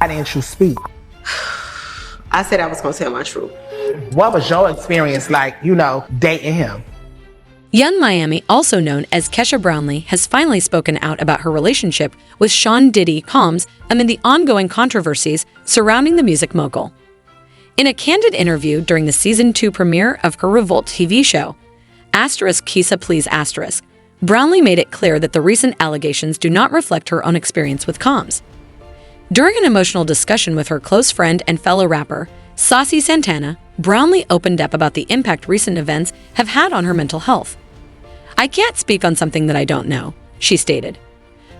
Why didn't you speak? I said I was going to tell my truth. What was your experience like, dating him? Young Miami, also known as Kesha Brownlee, has finally spoken out about her relationship with Sean Diddy Combs amid the ongoing controversies surrounding the music mogul. In a candid interview during the Season 2 premiere of her Revolt TV show, Kisa Please Asterisk, Brownlee made it clear that the recent allegations do not reflect her own experience with Combs. During an emotional discussion with her close friend and fellow rapper, Saucy Santana, Brownlee opened up about the impact recent events have had on her mental health. "I can't speak on something that I don't know," she stated.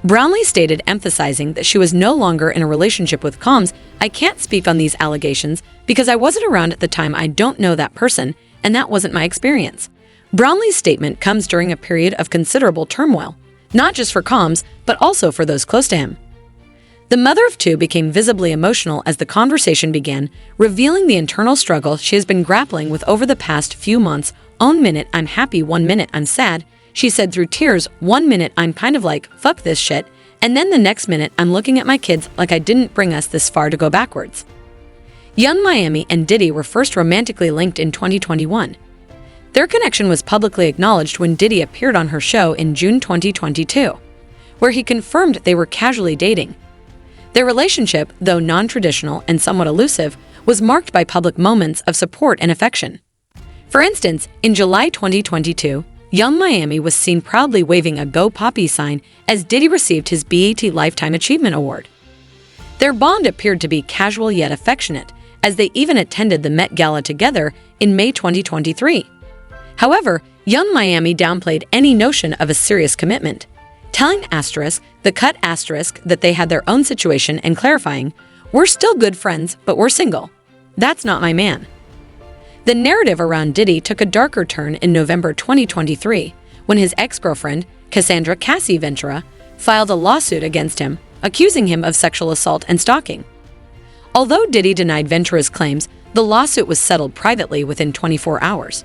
Brownlee stated, emphasizing that she was no longer in a relationship with Combs. "I can't speak on these allegations because I wasn't around at the time. I don't know that person, and that wasn't my experience." Brownlee's statement comes during a period of considerable turmoil, not just for Combs, but also for those close to him. The mother of two became visibly emotional as the conversation began, revealing the internal struggle she has been grappling with over the past few months. "1 minute I'm happy, 1 minute I'm sad," she said through tears. "1 minute I'm kind of like, fuck this shit, and then the next minute I'm looking at my kids like I didn't bring us this far to go backwards." Young Miami and Diddy were first romantically linked in 2021. Their connection was publicly acknowledged when Diddy appeared on her show in June 2022, where he confirmed they were casually dating. Their relationship, though non-traditional and somewhat elusive, was marked by public moments of support and affection. For instance, in July 2022, Young Miami was seen proudly waving a Go Poppy sign as Diddy received his BET Lifetime Achievement Award. Their bond appeared to be casual yet affectionate, as they even attended the Met Gala together in May 2023. However, Young Miami downplayed any notion of a serious commitment, telling The Cut that they had their own situation and clarifying, "We're still good friends, but we're single. That's not my man." The narrative around Diddy took a darker turn in November 2023 when his ex-girlfriend, Cassandra Cassie Ventura, filed a lawsuit against him, accusing him of sexual assault and stalking. Although Diddy denied Ventura's claims, the lawsuit was settled privately within 24 hours.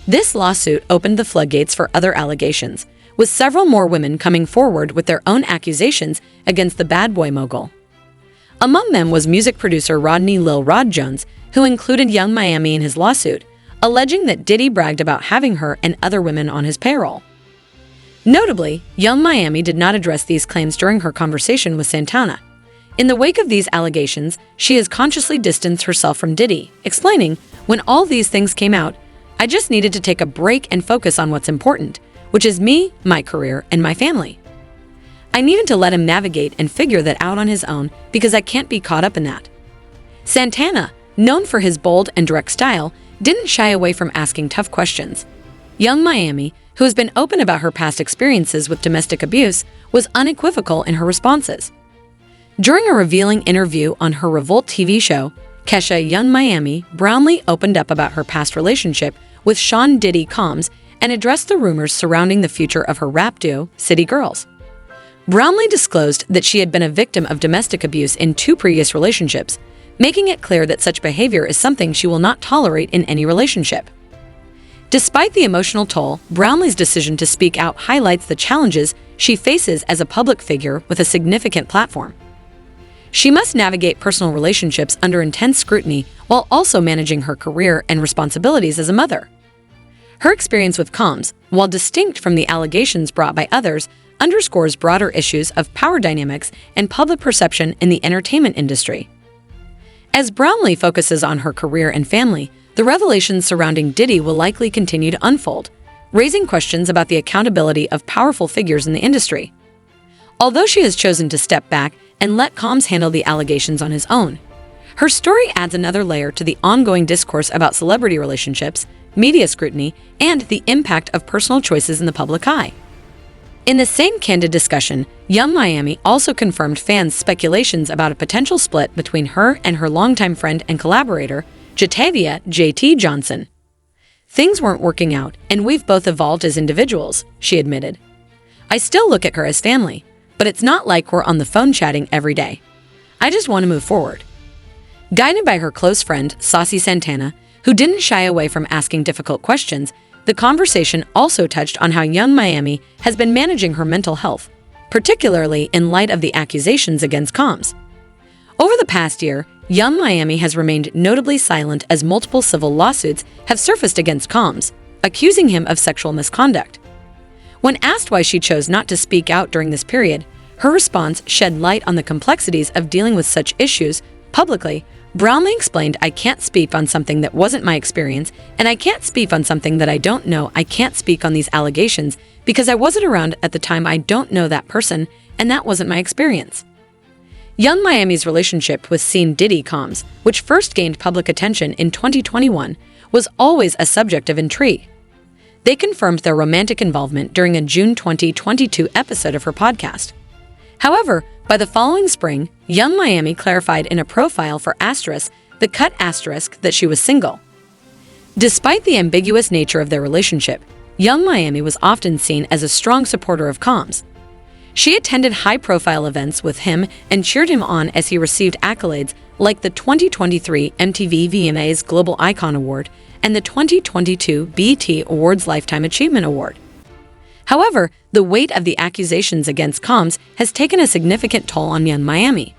This lawsuit opened the floodgates for other allegations, with several more women coming forward with their own accusations against the bad boy mogul. Among them was music producer Rodney Lil Rod Jones, who included Young Miami in his lawsuit, alleging that Diddy bragged about having her and other women on his payroll. Notably, Young Miami did not address these claims during her conversation with Santana. In the wake of these allegations, she has consciously distanced herself from Diddy, explaining, "When all these things came out, I just needed to take a break and focus on what's important, which is me, my career, and my family. I needed to let him navigate and figure that out on his own because I can't be caught up in that." Santana, known for his bold and direct style, didn't shy away from asking tough questions. Young Miami, who has been open about her past experiences with domestic abuse, was unequivocal in her responses. During a revealing interview on her Revolt TV show, Kesha Young Miami Brownlee opened up about her past relationship with Sean Diddy Combs and addressed the rumors surrounding the future of her rap duo, City Girls. Brownlee disclosed that she had been a victim of domestic abuse in 2 previous relationships, making it clear that such behavior is something she will not tolerate in any relationship. Despite the emotional toll, Brownlee's decision to speak out highlights the challenges she faces as a public figure with a significant platform. She must navigate personal relationships under intense scrutiny while also managing her career and responsibilities as a mother. Her experience with Combs, while distinct from the allegations brought by others, underscores broader issues of power dynamics and public perception in the entertainment industry. As Brownlee focuses on her career and family, the revelations surrounding Diddy will likely continue to unfold, raising questions about the accountability of powerful figures in the industry. Although she has chosen to step back and let Combs handle the allegations on his own, her story adds another layer to the ongoing discourse about celebrity relationships, media scrutiny, and the impact of personal choices in the public eye. In the same candid discussion, Young Miami also confirmed fans' speculations about a potential split between her and her longtime friend and collaborator, Jatavia JT Johnson. "Things weren't working out, and we've both evolved as individuals," she admitted. "I still look at her as family, but it's not like we're on the phone chatting every day. I just want to move forward." Guided by her close friend, Saucy Santana, who didn't shy away from asking difficult questions, the conversation also touched on how Young Miami has been managing her mental health, particularly in light of the accusations against Combs. Over past year, Young Miami has remained notably silent as multiple civil lawsuits have surfaced against Combs, accusing him of sexual misconduct. When asked why she chose not to speak out during this period, her response shed light on the complexities of dealing with such issues publicly. Brownlee explained, "I can't speak on something that wasn't my experience, and I can't speak on something that I don't know. I can't speak on these allegations because I wasn't around at the time. I don't know that person, and that wasn't my experience." Young Miami's relationship with scene Diddy Combs, which first gained public attention in 2021, was always a subject of intrigue. They confirmed their romantic involvement during a June 2022 episode of her podcast. However, by the following spring, Young Miami clarified in a profile for Asterisk, the cut Asterisk, that she was single. Despite the ambiguous nature of their relationship, Young Miami was often seen as a strong supporter of Combs. She attended high-profile events with him and cheered him on as he received accolades like the 2023 MTV VMAs Global Icon Award and the 2022 BET Awards Lifetime Achievement Award. However, the weight of the accusations against Combs has taken a significant toll on Young Miami.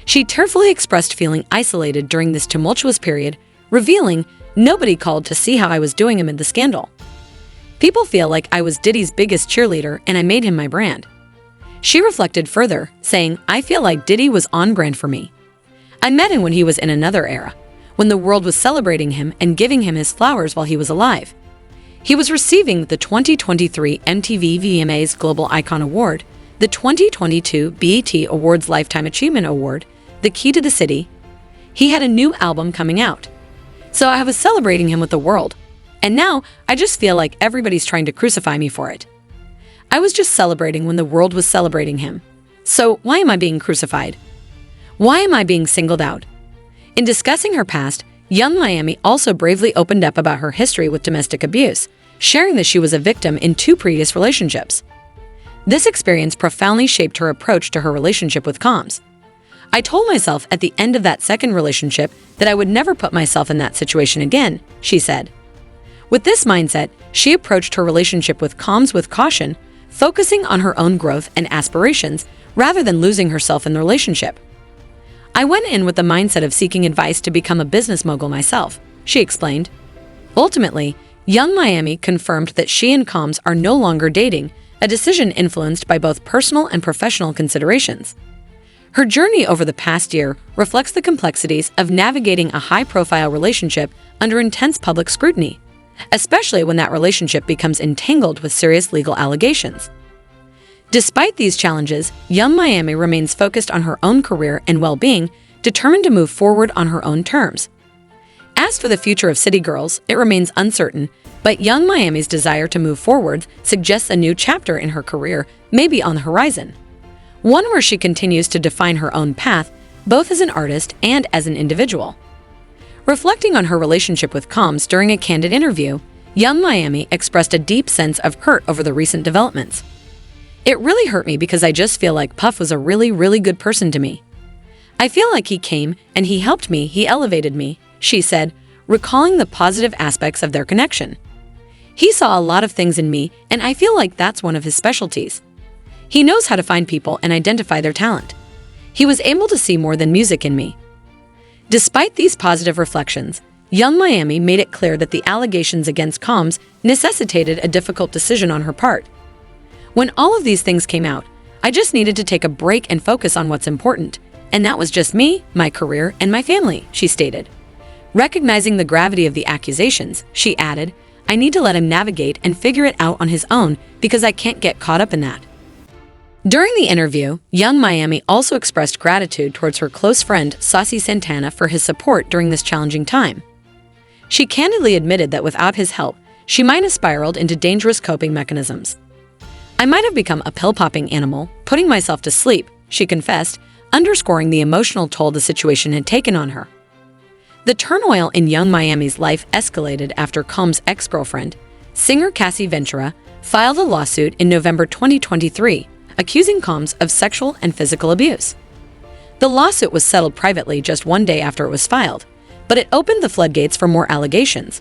She tearfully expressed feeling isolated during this tumultuous period, revealing, "Nobody called to see how I was doing amid the scandal. People feel like I was Diddy's biggest cheerleader and I made him my brand." She reflected further, saying, "I feel like Diddy was on brand for me. I met him when he was in another era, when the world was celebrating him and giving him his flowers while he was alive. He was receiving the 2023 MTV VMAs Global Icon Award, the 2022 BET Awards Lifetime Achievement Award, the Key to the City. He had a new album coming out. So I was celebrating him with the world. And now I just feel like everybody's trying to crucify me for it. I was just celebrating when the world was celebrating him. So why am I being crucified? Why am I being singled out?" In discussing her past, Young Miami also bravely opened up about her history with domestic abuse, sharing that she was a victim in 2 previous relationships. This experience profoundly shaped her approach to her relationship with Combs. "I told myself at the end of that second relationship that I would never put myself in that situation again," she said. With this mindset, she approached her relationship with Combs with caution, focusing on her own growth and aspirations rather than losing herself in the relationship. "I went in with the mindset of seeking advice to become a business mogul myself," she explained. Ultimately, Young Miami confirmed that she and Combs are no longer dating, a decision influenced by both personal and professional considerations. Her journey over the past year reflects the complexities of navigating a high-profile relationship under intense public scrutiny, especially when that relationship becomes entangled with serious legal allegations. Despite these challenges, Young Miami remains focused on her own career and well-being, determined to move forward on her own terms. As for the future of City Girls, it remains uncertain, but Young Miami's desire to move forward suggests a new chapter in her career may be on the horizon. One where she continues to define her own path, both as an artist and as an individual. Reflecting on her relationship with Combs during a candid interview, Young Miami expressed a deep sense of hurt over the recent developments. "It really hurt me because I just feel like Puff was a really, really good person to me. I feel like he came and he helped me, he elevated me," she said, recalling the positive aspects of their connection. "He saw a lot of things in me, and I feel like that's one of his specialties. He knows how to find people and identify their talent. He was able to see more than music in me." Despite these positive reflections, Young Miami made it clear that the allegations against Combs necessitated a difficult decision on her part. "When all of these things came out, I just needed to take a break and focus on what's important, and that was just me, my career, and my family," she stated. Recognizing the gravity of the accusations, she added, "I need to let him navigate and figure it out on his own because I can't get caught up in that." During the interview, Young Miami also expressed gratitude towards her close friend Saucy Santana for his support during this challenging time. She candidly admitted that without his help, she might have spiraled into dangerous coping mechanisms. "I might have become a pill-popping animal, putting myself to sleep," she confessed, underscoring the emotional toll the situation had taken on her. The turmoil in Young Miami's life escalated after Combs' ex-girlfriend, singer Cassie Ventura, filed a lawsuit in November 2023, accusing Combs of sexual and physical abuse. The lawsuit was settled privately just 1 day after it was filed, but it opened the floodgates for more allegations.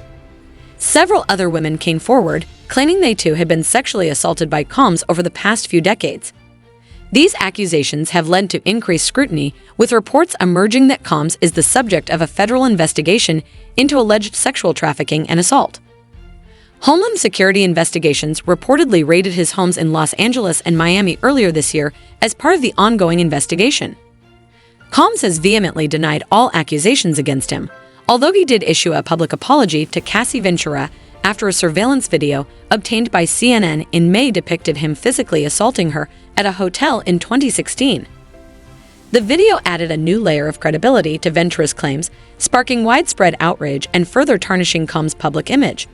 Several other women came forward, claiming they too had been sexually assaulted by Combs over the past few decades. These accusations have led to increased scrutiny, with reports emerging that Combs is the subject of a federal investigation into alleged sexual trafficking and assault. Homeland Security investigations reportedly raided his homes in Los Angeles and Miami earlier this year as part of the ongoing investigation. Combs has vehemently denied all accusations against him, although he did issue a public apology to Cassie Ventura after a surveillance video obtained by CNN in May depicted him physically assaulting her at a hotel in 2016. The video added a new layer of credibility to Ventura's claims, sparking widespread outrage and further tarnishing Combs' public image.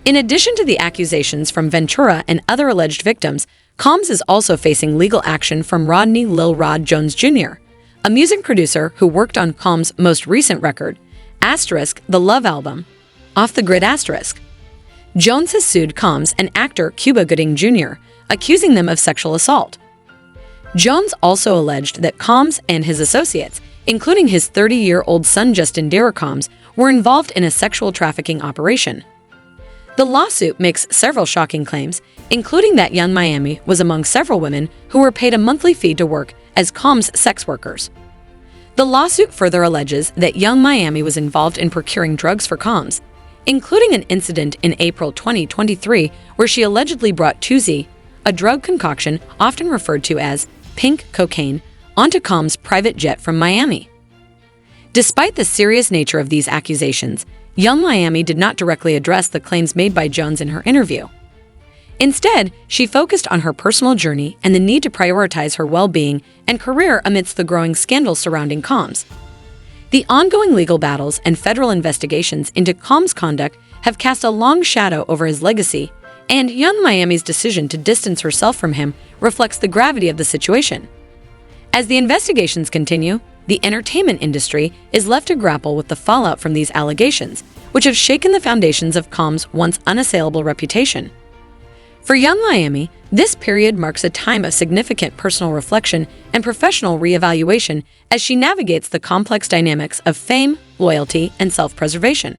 In addition to the accusations from Ventura and other alleged victims, Combs is also facing legal action from Rodney Lil Rod Jones Jr., a music producer who worked on Combs' most recent record, The Love Album, Off the Grid. Jones has sued Combs and actor Cuba Gooding Jr., accusing them of sexual assault. Jones also alleged that Combs and his associates, including his 30-year-old son Justin Dara Combs, were involved in a sexual trafficking operation. The lawsuit makes several shocking claims, including that Young Miami was among several women who were paid a monthly fee to work as Combs' sex workers. The lawsuit further alleges that Young Miami was involved in procuring drugs for Combs, including an incident in April 2023 where she allegedly brought 2Z, a drug concoction often referred to as pink cocaine, onto Combs' private jet from Miami. Despite the serious nature of these accusations, Young Miami did not directly address the claims made by Jones in her interview. Instead, she focused on her personal journey and the need to prioritize her well-being and career amidst the growing scandal surrounding Combs. The ongoing legal battles and federal investigations into Combs' conduct have cast a long shadow over his legacy, and Young Miami's decision to distance herself from him reflects the gravity of the situation. As the investigations continue, the entertainment industry is left to grapple with the fallout from these allegations, which have shaken the foundations of Combs' once unassailable reputation. For Young Miami, this period marks a time of significant personal reflection and professional reevaluation as she navigates the complex dynamics of fame, loyalty, and self-preservation.